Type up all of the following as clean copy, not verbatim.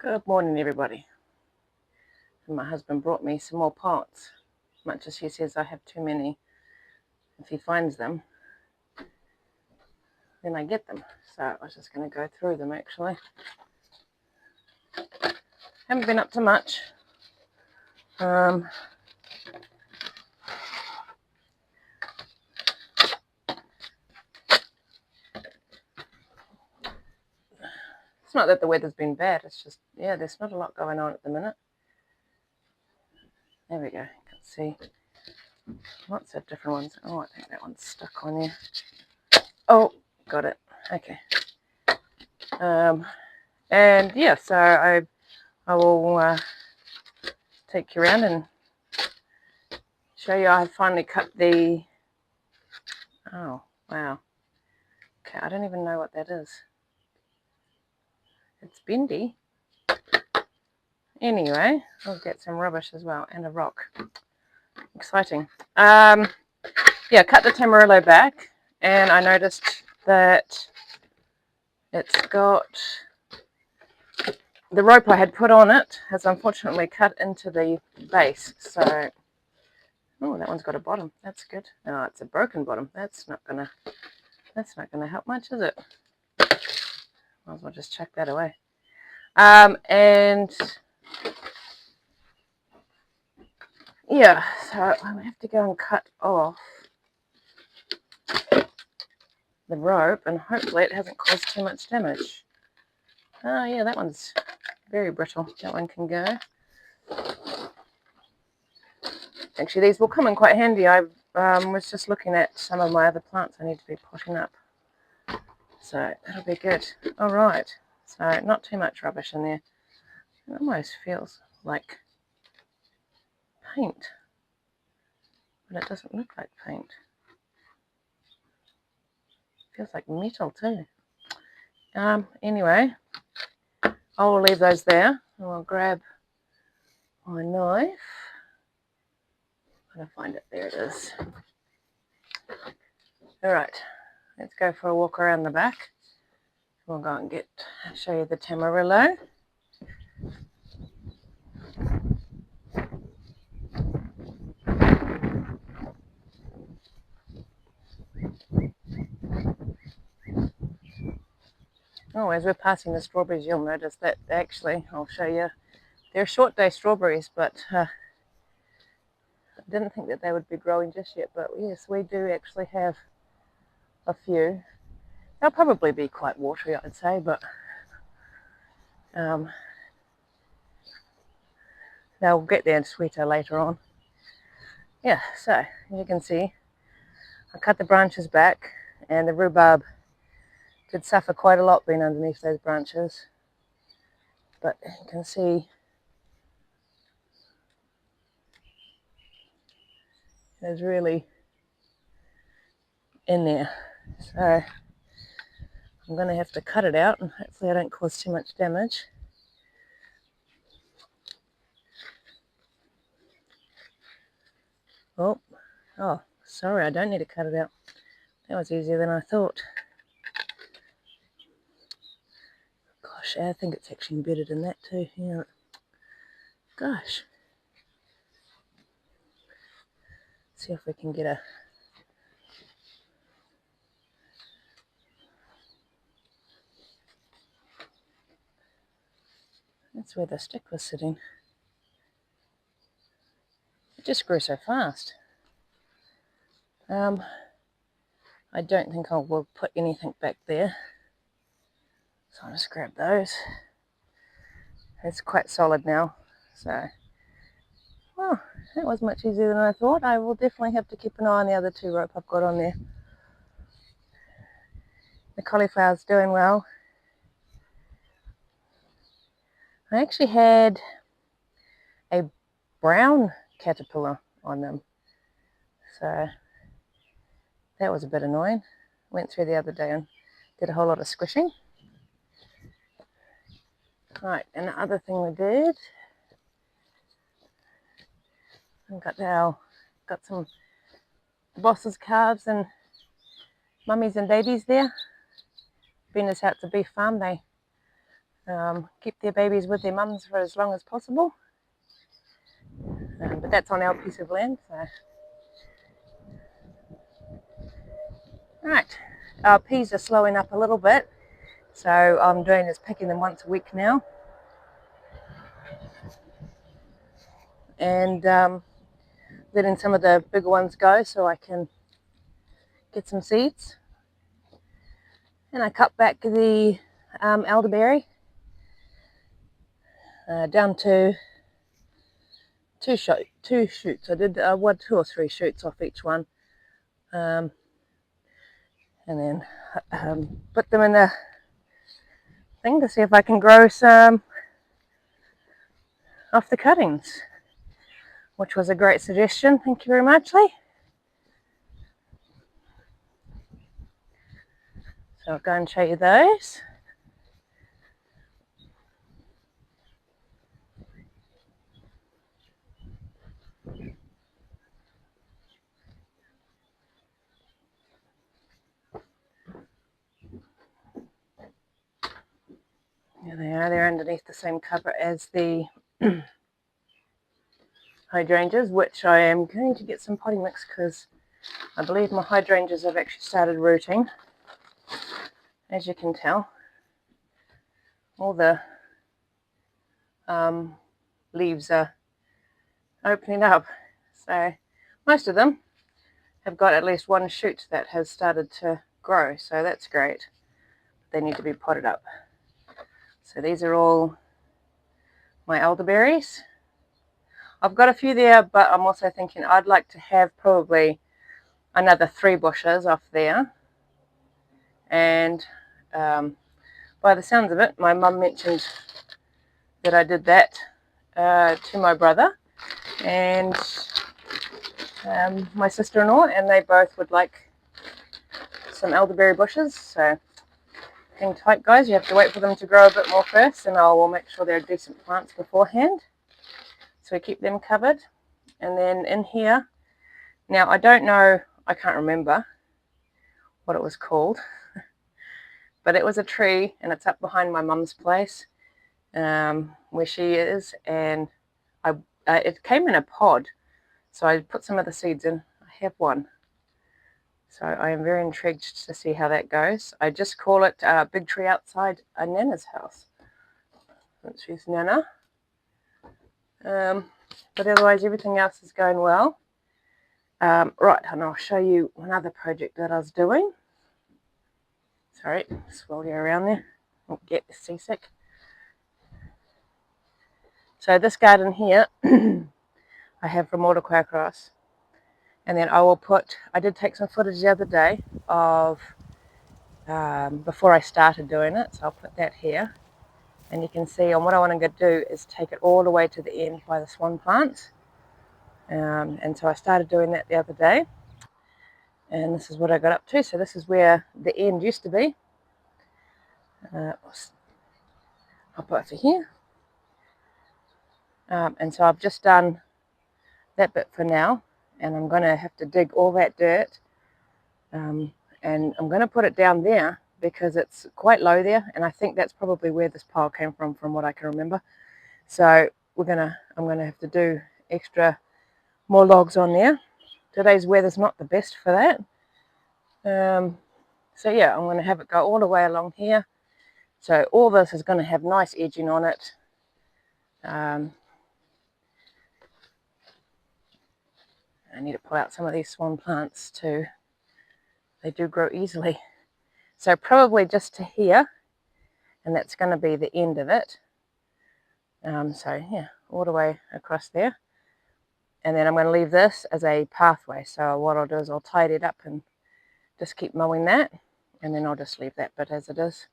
Good morning, everybody. And my husband brought me some more pots, much as he says I have too many. If he finds them, then I get them. So I was just going to go through them actually. Haven't been up to much. It's not that the weather's been bad, it's just, yeah, there's not a lot going on at the minute. There we go, you can see lots of different ones. Oh, I think that one's stuck on there. Oh, got it. Okay. And yeah, so I will take you around and show you I finally cut the, oh wow, okay, I don't even know what that is. It's bendy. Anyway, I'll get some rubbish as well and a rock. Exciting. Yeah, cut the Tamarillo back, and I noticed that it's got the rope I had put on it has unfortunately cut into the base. So, oh, that one's got a bottom. That's good. Oh, it's a broken bottom. That's not gonna help much, is it? Might as well just chuck that away. And yeah, so I have to go and cut off the rope, and hopefully it hasn't caused too much damage. Oh yeah, that one's very brittle. That one can go. Actually, these will come in quite handy. I was just looking at some of my other plants I need to be potting up, so that'll be good. All right, so not too much rubbish in there. It almost feels like paint, but it doesn't look like paint. It feels like metal too. Anyway, I will leave those there. I'll grab my knife. I'm going to find it. There it is. All right, let's go for a walk around the back. We'll go and show you the Tamarillo. Oh, as we're passing the strawberries, you'll notice that actually, I'll show you, they're short day strawberries, but I didn't think that they would be growing just yet, but yes, we do actually have a few. They'll probably be quite watery, I'd say, but they'll get there sweeter later on. Yeah, so as you can see, I cut the branches back, and the rhubarb did suffer quite a lot being underneath those branches, but you can see it's really in there. So I'm going to have to cut it out, and hopefully I don't cause too much damage. Oh, sorry, I don't need to cut it out. That was easier than I thought. Gosh, I think it's actually embedded in that too. Yeah. Gosh. See if we can get a... That's where the stick was sitting. It just grew so fast. I don't think I will put anything back there. So I'll just grab those. It's quite solid now. So, well, that was much easier than I thought. I will definitely have to keep an eye on the other two rope I've got on there. The cauliflower's doing well. I actually had a brown caterpillar on them, so that was a bit annoying. Went through the other day and did a whole lot of squishing. Right, and the other thing we did, we got some boss's calves and mummies and babies there. Been us out to beef farm. They keep their babies with their mums for as long as possible. But that's on our piece of land. So. Right, our peas are slowing up a little bit, so I'm doing is picking them once a week now, and letting some of the bigger ones go so I can get some seeds. And I cut back the elderberry down to two shoots. I did 2 or 3 shoots off each one, and then put them in the thing to see if I can grow some off the cuttings, which was a great suggestion. Thank you very much, Lee. So I'll go and show you those. There they are. They're underneath the same cover as the hydrangeas, which I am going to get some potting mix because I believe my hydrangeas have actually started rooting. As you can tell, all the leaves are opening up. So most of them have got at least one shoot that has started to grow, so that's great. They need to be potted up. So these are all my elderberries. I've got a few there, but I'm also thinking I'd like to have probably another 3 bushes off there. And by the sounds of it, my mum mentioned that I did that to my brother and my sister-in-law, and they both would like some elderberry bushes. So hang tight, guys. You have to wait for them to grow a bit more first, and I will make sure they're decent plants beforehand. So we keep them covered. And then in here, now I don't know, I can't remember what it was called, but it was a tree, and it's up behind my mum's place where she is, and it came in a pod, so I put some of the seeds in. I have one, so I am very intrigued to see how that goes. I just call it Big Tree Outside Nana's house. She's Nana. But otherwise everything else is going well. Right, and I'll show you another project that I was doing. Sorry, swirl you around there. Won't get seasick. So this garden here I have from Autoquacross, and then I did take some footage the other day of before I started doing it, so I'll put that here, and you can see on what I want to do is take it all the way to the end by the swan plants, and so I started doing that the other day, and this is what I got up to. So this is where the end used to be. I'll put it for here, and so I've just done that bit for now, and I'm going to have to dig all that dirt, and I'm going to put it down there because it's quite low there, and I think that's probably where this pile came from what I can remember. So I'm going to have to do more logs on there. Today's weather's not the best for that. So yeah, I'm going to have it go all the way along here. So all this is going to have nice edging on it. I need to pull out some of these swan plants too. They do grow easily. So probably just to here, and that's going to be the end of it. So yeah, all the way across there. And then I'm going to leave this as a pathway. So what I'll do is I'll tidy it up and just keep mowing that, and then I'll just leave that bit as it is.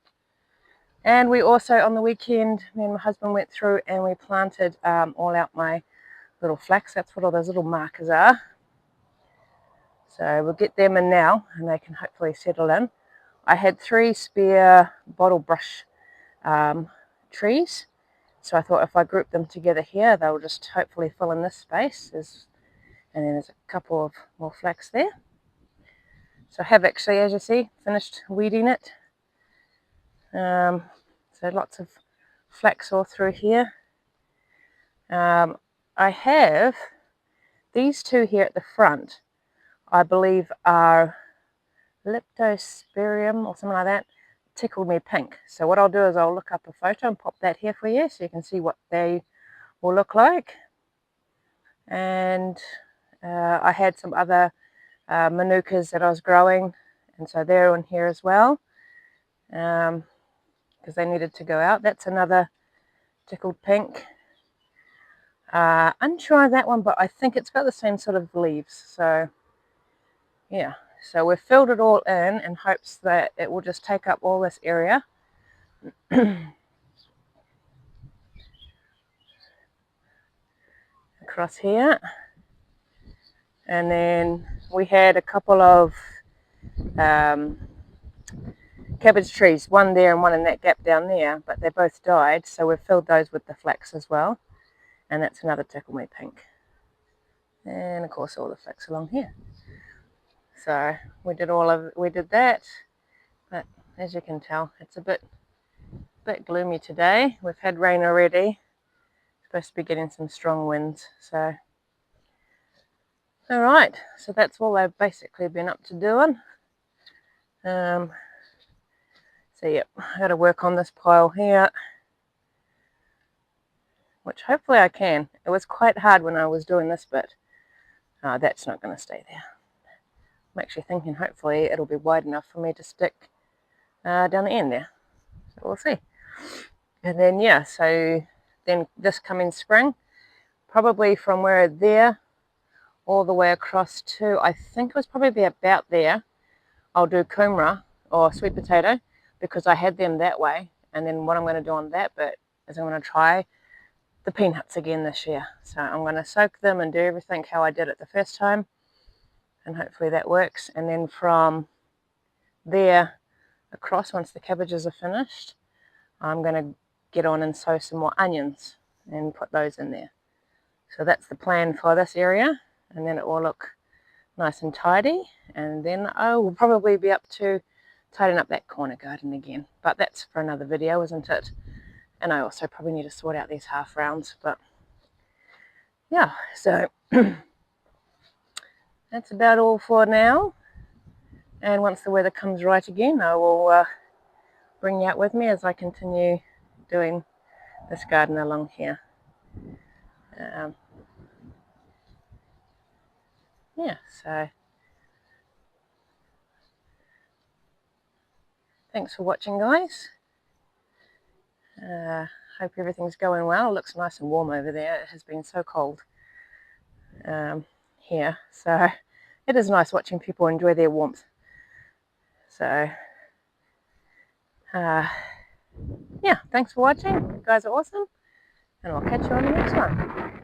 And we also, on the weekend, me and my husband went through and we planted all out my little flax. That's what all those little markers are. So we'll get them in now, and they can hopefully settle in. I had 3 spare bottle brush trees, so I thought if I group them together here, they'll just hopefully fill in this space. And then there's a couple of more flax there. So I have actually, as you see, finished weeding it. So lots of flax all through here. I have these two here at the front, I believe are Leptospirium or something like that, tickled me pink. So what I'll do is I'll look up a photo and pop that here for you so you can see what they will look like. And I had some other manukas that I was growing, and so they're on here as well, because they needed to go out. That's another tickled pink. Unsure of that one, but I think it's got the same sort of leaves. So yeah, so we've filled it all in hopes that it will just take up all this area. Across here. And then we had a couple of cabbage trees, one there and one in that gap down there, but they both died, so we've filled those with the flax as well. And that's another tickle me pink. And of course all the flax along here. So we did that, but as you can tell, it's a bit gloomy today. We've had rain already. Supposed to be getting some strong winds. So all right, so that's all I've basically been up to doing. So yep, I got to work on this pile here, which hopefully I can. It was quite hard when I was doing this bit. That's not going to stay there. I'm actually thinking hopefully it'll be wide enough for me to stick down the end there. So we'll see. And then yeah, so then this coming spring, probably from where there all the way across to, I think it was probably about there, I'll do kumara or sweet potato, because I had them that way. And then what I'm going to do on that bit is I'm going to try the peanuts again this year. So I'm going to soak them and do everything how I did it the first time, and hopefully that works. And then from there across, once the cabbages are finished, I'm going to get on and sow some more onions and put those in there. So that's the plan for this area, and then it will look nice and tidy. And then I will probably be up to tidying up that corner garden again, but that's for another video, isn't it? And I also probably need to sort out these half rounds, but yeah, so that's about all for now. And once the weather comes right again, I will bring you out with me as I continue doing this garden along here. Yeah, so thanks for watching, guys. Hope everything's going well. It looks nice and warm over there. It has been so cold here, so it is nice watching people enjoy their warmth. So yeah, thanks for watching. You guys are awesome, and I'll catch you on the next one.